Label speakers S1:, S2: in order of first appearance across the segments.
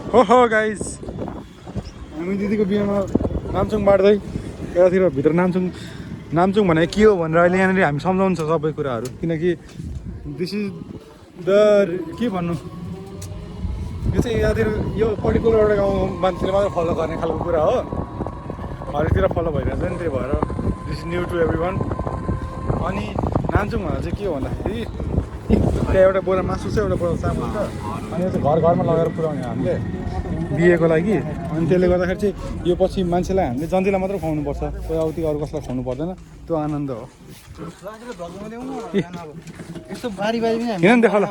S1: हो गाइस हामी दिदीको बिहामा नाम्चुङ बाँड्दै यतातिर भित्र नाम्चुङ भने के हो भनेर अहिले यहाँनिर हामी सम्झाउँछ सबै कुराहरू किनकि दिस इज द के भन्नु यो चाहिँ यहाँतिर यो पर्टिकुलर एउटा गाउँ मान्छेले मात्रै फलो गर्ने खालको कुरा हो हरेकतिर फलो भइरहेछ नि त्यही भएर this is new to every one अनि नाम्चुङ भनेर चाहिँ के हो भन्दाखेरि त्यहाँ एउटा बोरा मासु छ एउटा बोरा चामल छ अनि यो चाहिँ घरमा लगेर पुऱ्याउने हामीले बिहेको लागि अनि त्यसले गर्दाखेरि चाहिँ यो पछि मान्छेलाई हामीले जन्तीलाई मात्र खुवाउनुपर्छ कोही अरू अरू कसैलाई खुवाउनु पर्दैन त्यो आनन्द हो हिँड देख ल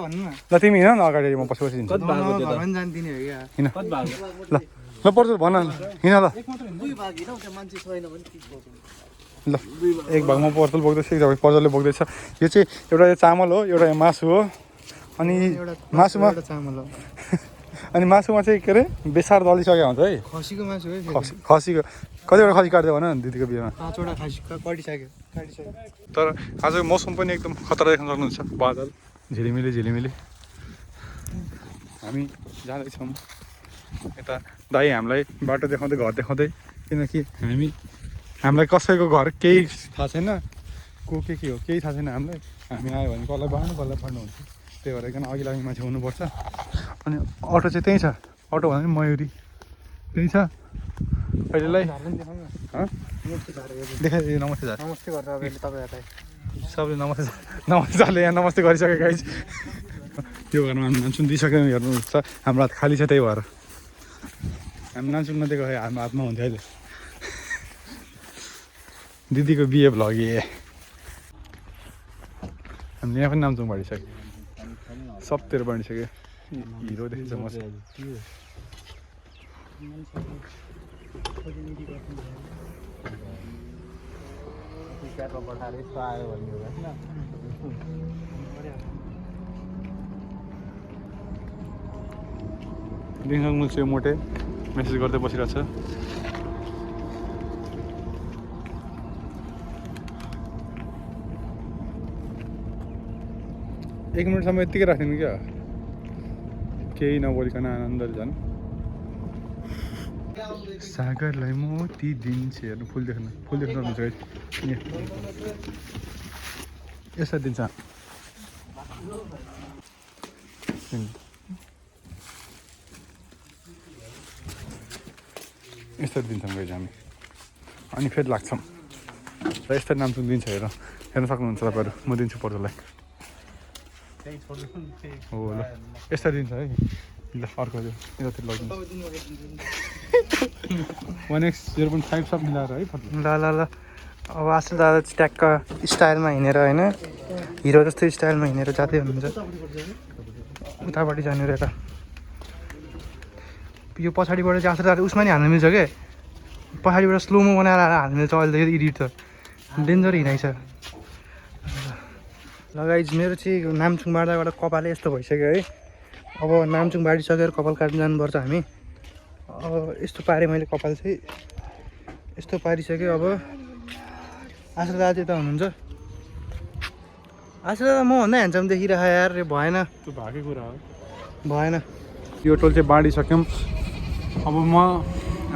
S1: ल तिमी हिँड न अगाडि म पछि हिँड्छु हिँड ल ल पर्छ भन हिँड ल ल एक भागमा पर्तल बोक्दैछ एक भाग पर्जलले बोक्दैछ यो चाहिँ एउटा चामल हो एउटा मासु हो अनि मासुमा चामल हो अनि मासुमा चाहिँ के अरे बेसार दलिसकेको हुन्छ है खसीको मासु है खसीको कतिवटा खसी काट्दै भन न दिदीको बिहेमा 5वटा खसी काटिसक्यो तर आजको मौसम पनि एकदम खतरा देख्न सक्नुहुन्छ बादल झिलिमिली हामी जाँदैछौँ यता दाइ हामीलाई बाटो देखाउँदै घर देखाउँदै किनकि हामीलाई कसैको घर केही थाहा छैन को के हो केही थाहा छैन हामीलाई हामी आयो भने कसलाई बाँड्नु कसलाई फाड्नु हुन्छ त्यही भएर एकदम अघि लाग्ने मान्छे हुनुपर्छ अनि अटो चाहिँ त्यहीँ छ अटो भन्दा पनि मयुरी त्यहीँ छ अहिलेलाई देखाइदियो नमस्ते सर नमस्ते गरेर तपाईँहरूलाई सबले नमस्ते सरले यहाँ नमस्ते गरिसकेको गाइज त्यो घरमा हामी नाम्चुङ दिइसक्यो हेर्नुहुन्छ हाम्रो हात खाली छ त्यही भएर हामी नाम्चुङ नदिएको हाम्रो हातमा हुन्थ्यो अहिले दिदीको बिहे भ्लग हामीले यहाँ पनि नाम्चुङ बाँडिसक्यो सबतिर बाँडिसक्यो हिरो देखिन्छ म दिनसँग चाहिँ मोटे मेसेज गर्दै बसिरहेको छ एक मिनटसम्म यत्तिकै राख्दिनु क्या केही नबोलिकन आनन्दले झन् सागरलाई मोती दिन्छ हेर्नु फुल देख्नु सक्नुहुन्छ यसरी दिन्छ यसरी दिन्छौँ गइज हामी अनि फेरि लाग्छौँ र यसरी नाम्चुङ दिन्छ हेर्न सक्नुहुन्छ तपाईँहरू म दिन्छु पर्जलाई हो ल यसरी दिन्छ है ल अर्को यतातिर लगिदिन्छ 1x0.5 सब मिलाएर है
S2: ल अब आसल दादा ट्याक्क स्टाइलमा हिँडेर होइन हिरो जस्तो स्टाइलमा हिँडेर जाँदै हुनुहुन्छ उतापट्टि जानेर यता यो पछाडिबाट चाहिँ आसल दादा उसमा नि हाल्नु मिल्छ क्या पछाडिबाट स्लोमो बनाएर हाल्नु मिल्छ अहिले त एडिट त डेन्जर हिँडाइ छ लगाइज मेरो चाहिँ नाम्चुङ बाँड्दाबाट कपालै यस्तो भइसक्यो है अब नाम्चुङ बाँडिसकेर कपाल काट्नु जानुपर्छ हामी अब यस्तो पारेँ मैले कपाल चाहिँ यस्तो पारिसक्यो अब आशा दादा चाहिँ यता हुनुहुन्छ आशा दादा मभन्दा ह्यान्डसम देखिरहेको यार भएन
S1: त्यो भएकै कुरा हो
S2: भएन
S1: यो टोल चाहिँ बाँडिसक्यौँ अब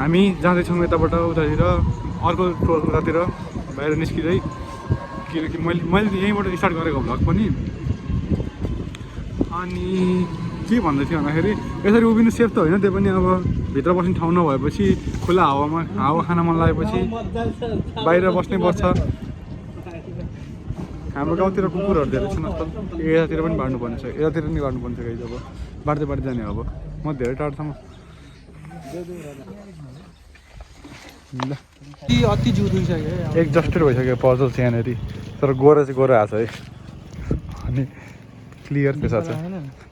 S1: हामी जाँदैछौँ यताबाट उतातिर अर्को टोल उतातिर बाहिर निस्किँदै किनकि मैले यहीँबाट स्टार्ट गरेको भ्लग पनि अनि के भन्दै थियो भन्दाखेरि यसरी उभिनु सेफ त होइन त्यो पनि अब भित्र बस्ने ठाउँ नभएपछि खुला हावा खान मन लागेपछि बाहिर बस्नै पर्छ हाम्रो गाउँतिर कुकुरहरू धेरै छन् आजकल यतातिर पनि बाँड्नुपर्ने छ यतातिर पनि बाँड्नुपर्ने छ गाइज अब बाँड्दै जाने अब म धेरै टाढोसम्म ल
S2: अति जिउ दुइसक्यो
S1: एक्जस्टेड भइसक्यो पजल चाहिँ यहाँनिर तर गोरा चाहिँ गोरा आएको छ है अनि क्लियर पेसा छ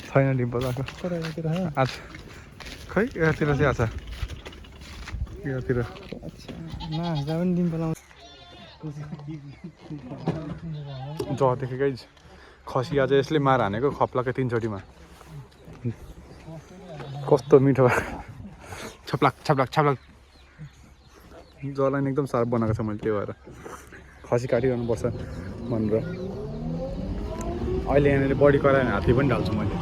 S1: छैन डिम्पल आएको आज खै यतातिर चाहिँ आएको छ यतातिर
S2: पनि डिम्पल आउँछ
S1: देखेँ गाइज खसी आज यसले मार हानेको खप्लाको 3 चोटिमा कस्तो मिठो छप्लाक जलाइन एकदम सार्प बनाएको छ मैले त्यही भएर खसी काटिरहनुपर्छ भनेर अहिले यहाँनिर बडी कराएर हात्ती पनि ढाल्छु मैले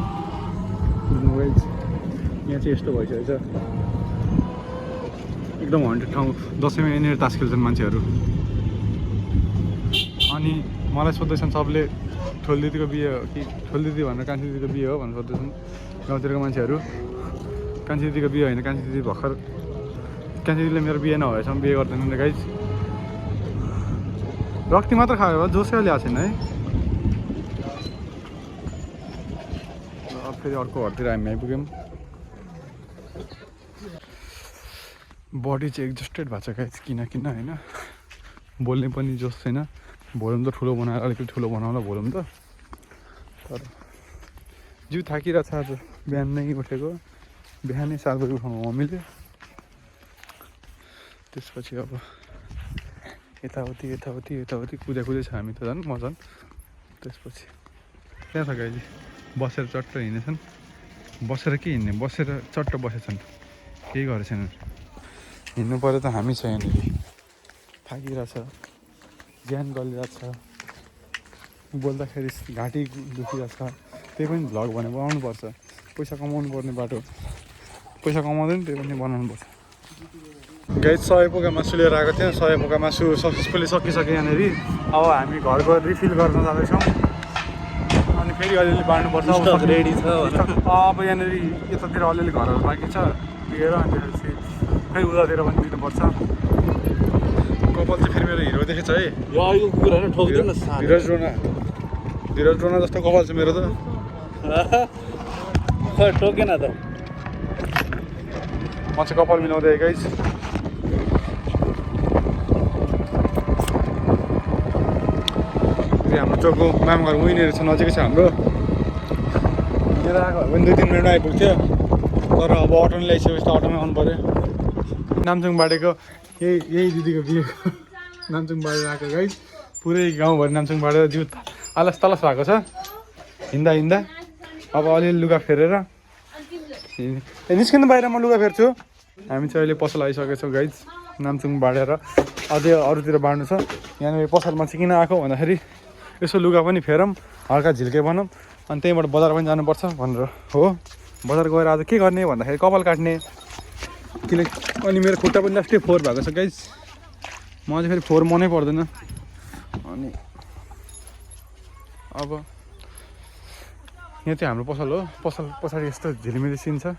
S1: यहाँ चाहिँ यस्तो भइसकेको छ एकदम हन्टेड ठाउँ दसैँमा यहाँनिर तास खेल्छन् मान्छेहरू अनि मलाई सोध्दैछन् सबले ठुलो दिदीको बिहे हो कि ठुलो दिदी भनेर कान्छी दिदीको बिहे हो भनेर सोध्दैछन् गाउँतिरको मान्छेहरू कान्छी दिदीको बिहे होइन कान्छी दिदी भर्खर कान्छी दिदीले मेरो बिहे नभएसम्म बिहे गर्दैन रे गाइज रक्ती मात्र खायो भए जोसै ल्याएको छैन है अब फेरि अर्को घरतिर हामी आइपुग्यौँ बडी चाहिँ एक्जस्टेड भएको छ गाइज किन होइन बोल्ने पनि जोस छैन भोल्युम त ठुलो बनाएर अलिकति ठुलो बनाउला भोल्युम त तर जिउ थाकिरहेको छ आज बिहान नै उठेको बिहानै 7 बजी उठाउनु मम्मीले त्यसपछि अब यताउति कुदै छ हामी त झन् मजन त्यसपछि त्यहाँ छ गाइज बसेर चट्ट हिँडेछन् बसेर के हिँड्ने बसेर चट्ट बसेछन् केही गरेको छैन हिँड्नु पऱ्यो त हामी छ यहाँनिर थाकिरहेछ ज्यान गलिरहेछ बोल्दाखेरि घाँटी दुखिरहेछ त्यही पनि भ्लग भने बनाउनुपर्छ पैसा कमाउनु पर्ने बाटो पैसा कमाउँदैन त्यही पनि बनाउनुपर्छ गाइज 100 पोका मासु लिएर आएको थियो 100 पोका मासु सक्सेसफुली सकिसक्यो यहाँनिर अब हामी घरको रिफिल गर्न जाँदैछौँ अनि फेरि अलिअलि बाँड्नुपर्छ रेडी छ अब यहाँनिर यतातिर अलिअलि घरहरू बाँकी छ दिएर अनि त्यसपछि फेरि उतातिर पनि दिनुपर्छ कपाल चाहिँ फेरि मेरो हिरो देखेछ है धीरज रोना जस्तो कपाल छ मेरो त
S2: टोकेन त
S1: म चाहिँ कपाल मिलाउँदै गाइज हाम्रो चोकको माम घर उहिनेहरू छ नजिकै छ हाम्रो लिएर आएको भने 2-3 मिनटमा आइपुग्थ्यो तर अब अटो नै ल्याइसकेपछि त अटोमै आउनु पऱ्यो नामचुङ बाडेको यही दिदीको बिहेको नामचुङ बाडेर आएको गाइज पुरै गाउँभरि नामचुङ बाडेर जिउ आलस तलस भएको छ हिँड्दा अब अलिअलि लुगा फेरेर निस्किनु बाहिर म लुगा फेर्छु हामी चाहिँ अहिले पसल आइसकेको छौँ गाइज नामचुङ बाडेर अझै अरूतिर बाँड्नु छ यहाँनिर पसलमा चाहिँ किन आएको भन्दाखेरि यसो लुगा पनि फेरौँ हल्का झिल्के बनाऊँ अनि त्यहीँबाट बजार पनि जानुपर्छ भनेर हो बजार गएर आज के गर्ने भन्दाखेरि कपाल काट्ने किनकि अनि मेरो खुट्टा पनि लास्टै 4 भएको छ गाइज म चाहिँ फेरि 4 मनै पर्दैन अनि अब यहाँ चाहिँ हाम्रो पसल हो पसल पछाडि यस्तो झिलिमिली सिन छ